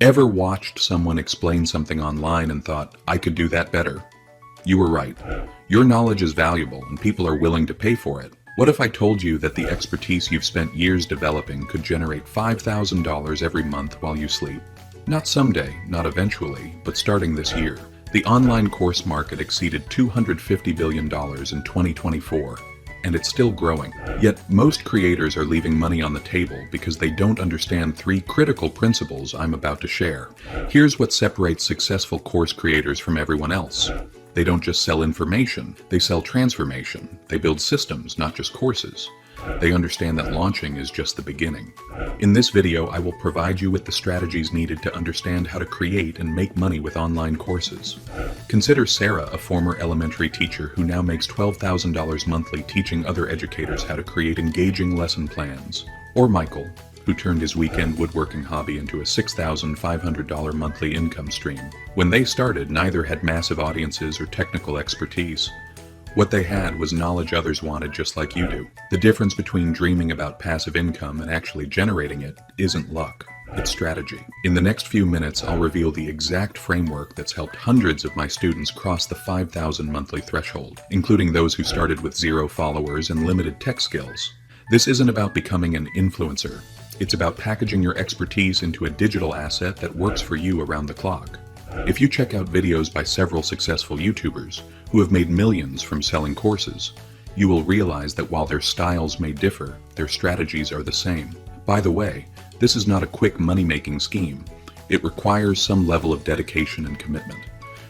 Ever watched someone explain something online and thought, I could do that better? You were right. Your knowledge is valuable and people are willing to pay for it. What if I told you that the expertise you've spent years developing could generate $5,000 every month while you sleep? Not someday, not eventually, but starting this year. The online course market exceeded $250 billion in 2024, and it's still growing. Yet most creators are leaving money on the table because they don't understand three critical principles I'm about to share. Here's what separates successful course creators from everyone else. They don't just sell information, they sell transformation. They build systems, not just courses. They understand that launching is just the beginning. In this video, I will provide you with the strategies needed to understand how to create and make money with online courses. Consider Sarah, a former elementary teacher who now makes $12,000 monthly teaching other educators how to create engaging lesson plans. Or Michael, who turned his weekend woodworking hobby into a $6,500 monthly income stream. When they started, neither had massive audiences or technical expertise. What they had was knowledge others wanted, just like you do. The difference between dreaming about passive income and actually generating it isn't luck, it's strategy. In the next few minutes, I'll reveal the exact framework that's helped hundreds of my students cross the 5,000 monthly threshold, including those who started with 0 followers and limited tech skills. This isn't about becoming an influencer. It's about packaging your expertise into a digital asset that works for you around the clock. If you check out videos by several successful YouTubers who have made millions from selling courses, you will realize that while their styles may differ, their strategies are the same. By the way, this is not a quick money-making scheme. It requires some level of dedication and commitment,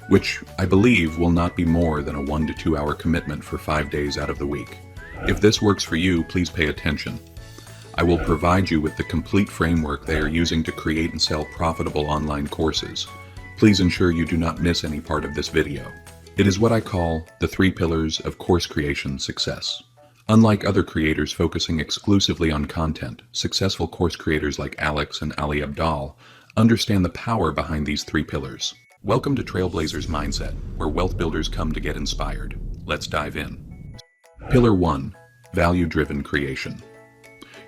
which I believe will not be more than a 1 to 2 hour commitment for 5 days out of the week. If this works for you, please pay attention. I will provide you with the complete framework they are using to create and sell profitable online courses. Please ensure you do not miss any part of this video. It is what I call the 3 pillars of course creation success. Unlike other creators focusing exclusively on content, successful course creators like Alex and Ali Abdaal understand the power behind these 3 pillars. Welcome to Trailblazers Mindset, where wealth builders come to get inspired. Let's dive in. Pillar 1, value-driven creation.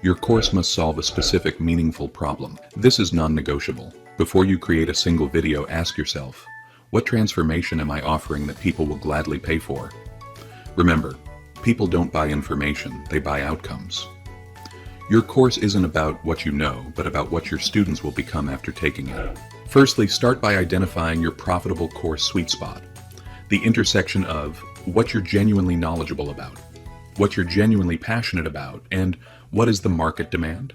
Your course must solve a specific, meaningful problem. This is non-negotiable. Before you create a single video, ask yourself, what transformation am I offering that people will gladly pay for? Remember, people don't buy information, they buy outcomes. Your course isn't about what you know, but about what your students will become after taking it. Firstly, start by identifying your profitable course sweet spot, the intersection of what you're genuinely knowledgeable about, what you're genuinely passionate about, and what is the market demand?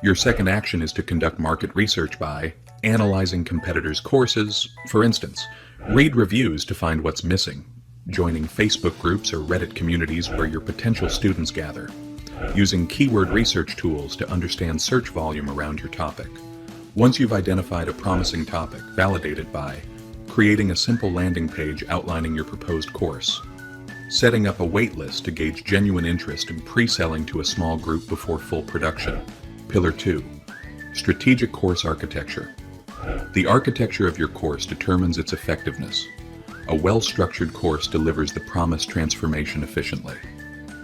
Your second action is to conduct market research by analyzing competitors' courses. For instance, read reviews to find what's missing, joining Facebook groups or Reddit communities where your potential students gather, using keyword research tools to understand search volume around your topic. Once you've identified a promising topic, validate it by creating a simple landing page outlining your proposed course, setting up a wait list to gauge genuine interest and pre-selling to a small group before full production. Pillar 2, strategic course architecture. The architecture of your course determines its effectiveness. A well-structured course delivers the promised transformation efficiently.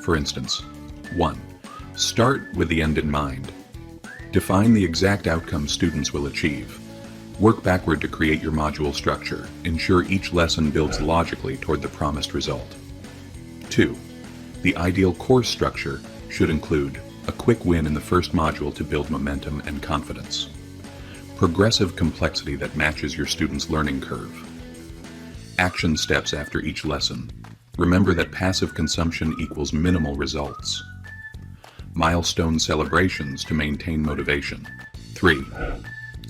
For instance, 1. Start with the end in mind. Define the exact outcome students will achieve. Work backward to create your module structure. Ensure each lesson builds logically toward the promised result. 2. The ideal course structure should include a quick win in the first module to build momentum and confidence. Progressive complexity that matches your students' learning curve. Action steps after each lesson. Remember that passive consumption equals minimal results. Milestone celebrations to maintain motivation. 3.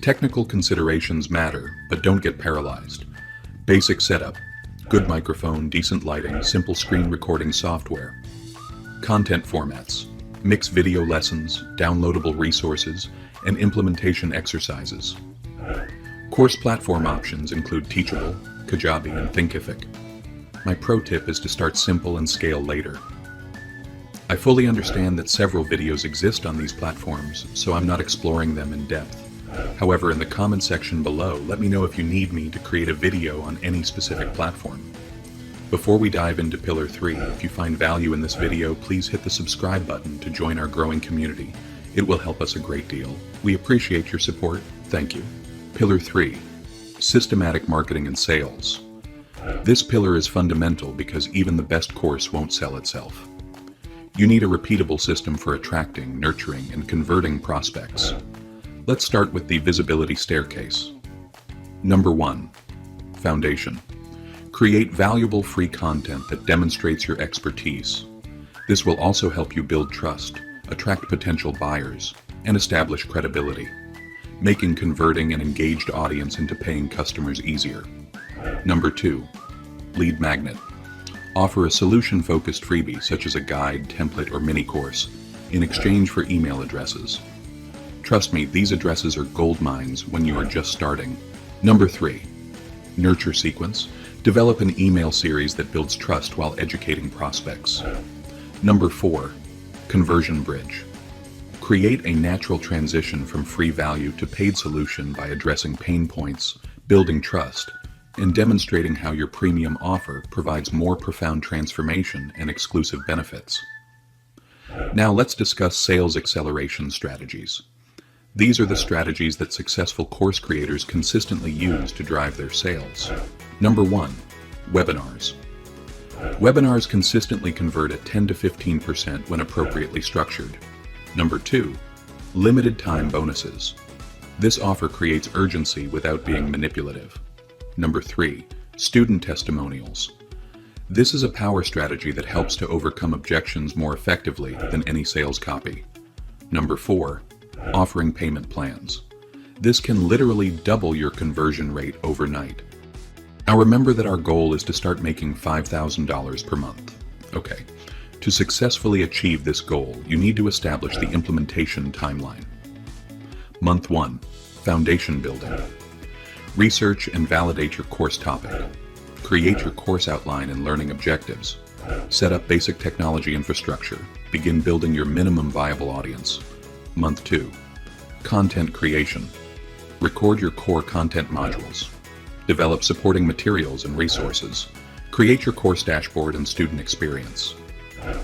Technical considerations matter, but don't get paralyzed. Basic setup. Good microphone, decent lighting, simple screen recording software. Content formats. Mixed video lessons, downloadable resources, and implementation exercises. Course platform options include Teachable, Kajabi, and Thinkific. My pro tip is to start simple and scale later. I fully understand that several videos exist on these platforms, so I'm not exploring them in depth. However, in the comment section below, let me know if you need me to create a video on any specific platform. Before we dive into Pillar 3, if you find value in this video, please hit the subscribe button to join our growing community. It will help us a great deal. We appreciate your support. Thank you. Pillar 3. Systematic marketing and sales. This pillar is fundamental because even the best course won't sell itself. You need a repeatable system for attracting, nurturing, and converting prospects. Let's start with the visibility staircase. Number 1. Foundation. Create valuable free content that demonstrates your expertise. This will also help you build trust, attract potential buyers, and establish credibility, making converting an engaged audience into paying customers easier. Number 2. Lead magnet. Offer a solution-focused freebie such as a guide, template, or mini course in exchange for email addresses. Trust me, these addresses are gold mines when you are just starting. Number 3. Nurture sequence. Develop an email series that builds trust while educating prospects. Number 4. Conversion bridge. Create a natural transition from free value to paid solution by addressing pain points, building trust, and demonstrating how your premium offer provides more profound transformation and exclusive benefits. Now let's discuss sales acceleration strategies. These are the strategies that successful course creators consistently use to drive their sales. Number 1. Webinars. Webinars consistently convert at 10 to 15% when appropriately structured. Number 2. Limited time bonuses. This offer creates urgency without being manipulative. Number 3. Student testimonials. This is a power strategy that helps to overcome objections more effectively than any sales copy. Number 4. Offering payment plans. This can literally double your conversion rate overnight. Now remember that our goal is to start making $5,000 per month. Okay, to successfully achieve this goal, you need to establish the implementation timeline. Month 1. Foundation building. Research and validate your course topic. Create your course outline and learning objectives. Set up basic technology infrastructure. Begin building your minimum viable audience. Month 2. Content creation. Record your core content modules. Develop supporting materials and resources. Create your course dashboard and student experience.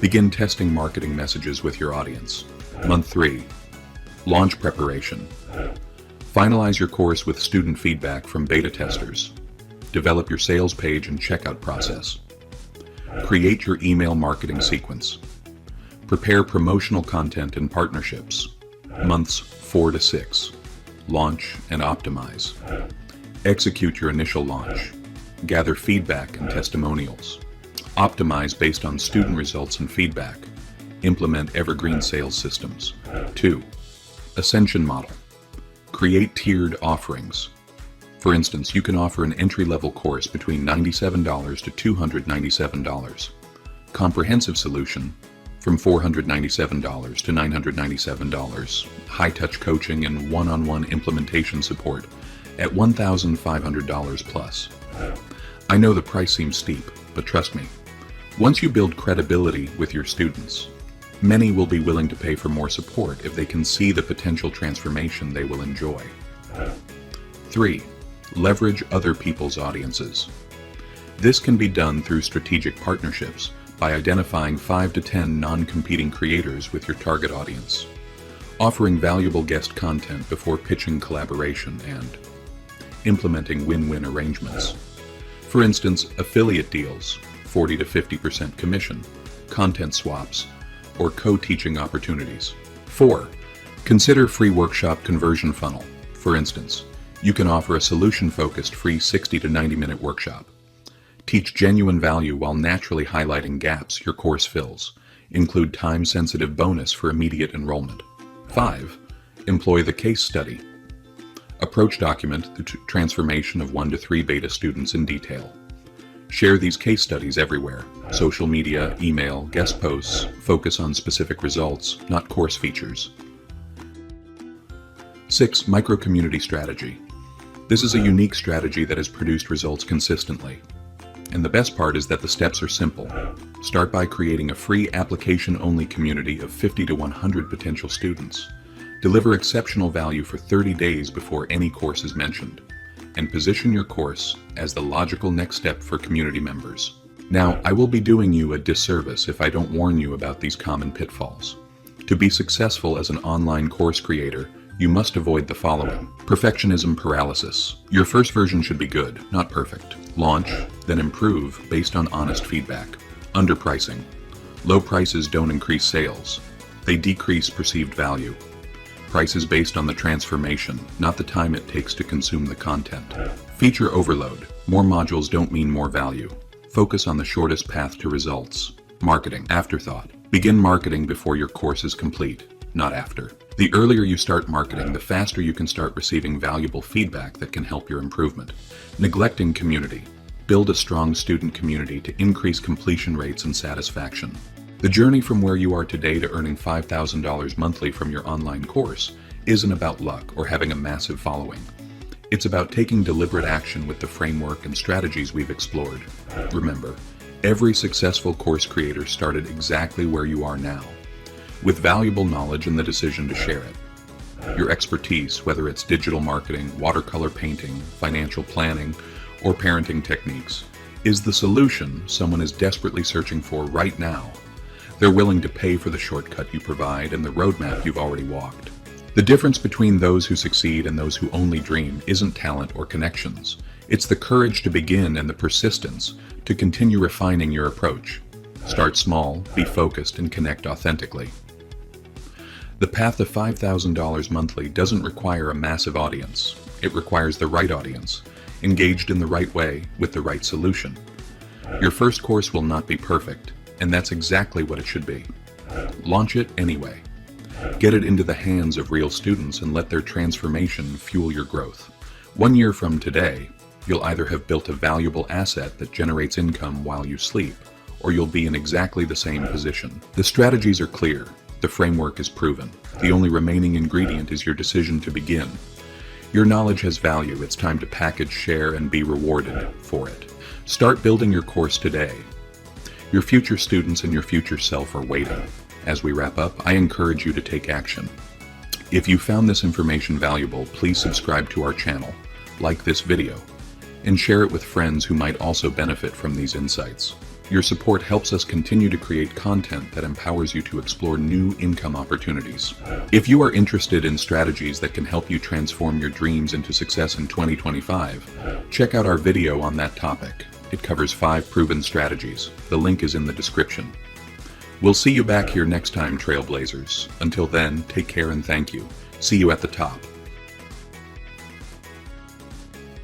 Begin testing marketing messages with your audience. Month 3. Launch preparation. Finalize your course with student feedback from beta testers. Develop your sales page and checkout process. Create your email marketing sequence. Prepare promotional content and partnerships. Months 4 to 6. Launch and optimize. Execute your initial launch. Gather feedback and testimonials. Optimize based on student results and feedback. Implement evergreen sales systems. 2. Ascension model. Create tiered offerings. For instance, you can offer an entry-level course between $97 to $297. Comprehensive solution from $497 to $997. High-touch coaching and one-on-one implementation support at $1,500 plus. I know the price seems steep, but trust me, once you build credibility with your students, many will be willing to pay for more support if they can see the potential transformation they will enjoy. 3. Leverage other people's audiences. This can be done through strategic partnerships by identifying 5 to 10 non-competing creators with your target audience, offering valuable guest content before pitching collaboration, and implementing win-win arrangements. For instance, affiliate deals, 40 to 50% commission, content swaps, or co-teaching opportunities. 4. Consider free workshop conversion funnel. For instance, you can offer a solution-focused free 60 to 90-minute workshop. Teach genuine value while naturally highlighting gaps your course fills. Include time-sensitive bonus for immediate enrollment. 5. Employ the case study. Approach document the transformation of 1 to 3 beta students in detail. Share these case studies everywhere. Social media, email, guest posts. Focus on specific results, not course features. 6. Micro-community strategy. This is a unique strategy that has produced results consistently. And the best part is that the steps are simple. Start by creating a free application-only community of 50 to 100 potential students. Deliver exceptional value for 30 days before any course is mentioned, and position your course as the logical next step for community members. Now, I will be doing you a disservice if I don't warn you about these common pitfalls. To be successful as an online course creator, You must avoid the following. Perfectionism paralysis. Your first version should be good, not perfect. Launch, then improve based on honest feedback. Underpricing. Low prices don't increase sales. They decrease perceived value. Prices based on the transformation, not the time it takes to consume the content. Feature overload. More modules don't mean more value. Focus on the shortest path to results. Marketing. Afterthought. Begin marketing before your course is complete, not after. The earlier you start marketing, the faster you can start receiving valuable feedback that can help your improvement. Neglecting community. Build a strong student community to increase completion rates and satisfaction. The journey from where you are today to earning $5,000 monthly from your online course isn't about luck or having a massive following. It's about taking deliberate action with the framework and strategies we've explored. Remember, every successful course creator started exactly where you are now, with valuable knowledge and the decision to share it. Your expertise, whether it's digital marketing, watercolor painting, financial planning, or parenting techniques, is the solution someone is desperately searching for right now. They're willing to pay for the shortcut you provide and the roadmap you've already walked. The difference between those who succeed and those who only dream isn't talent or connections. It's the courage to begin and the persistence to continue refining your approach. Start small, be focused, and connect authentically. The path to $5,000 monthly doesn't require a massive audience. It requires the right audience, engaged in the right way with the right solution. Your first course will not be perfect, and that's exactly what it should be. Launch it anyway. Get it into the hands of real students and let their transformation fuel your growth. 1 year from today, you'll either have built a valuable asset that generates income while you sleep, or you'll be in exactly the same position. The strategies are clear. The framework is proven. The only remaining ingredient is your decision to begin. Your knowledge has value. It's time to package, share, and be rewarded for it. Start building your course today. Your future students and your future self are waiting. As we wrap up, I encourage you to take action. If you found this information valuable, please subscribe to our channel, like this video, and share it with friends who might also benefit from these insights. Your support helps us continue to create content that empowers you to explore new income opportunities. If you are interested in strategies that can help you transform your dreams into success in 2025, check out our video on that topic. It covers 5 proven strategies. The link is in the description. We'll see you back here next time, Trailblazers. Until then, take care and thank you. See you at the top.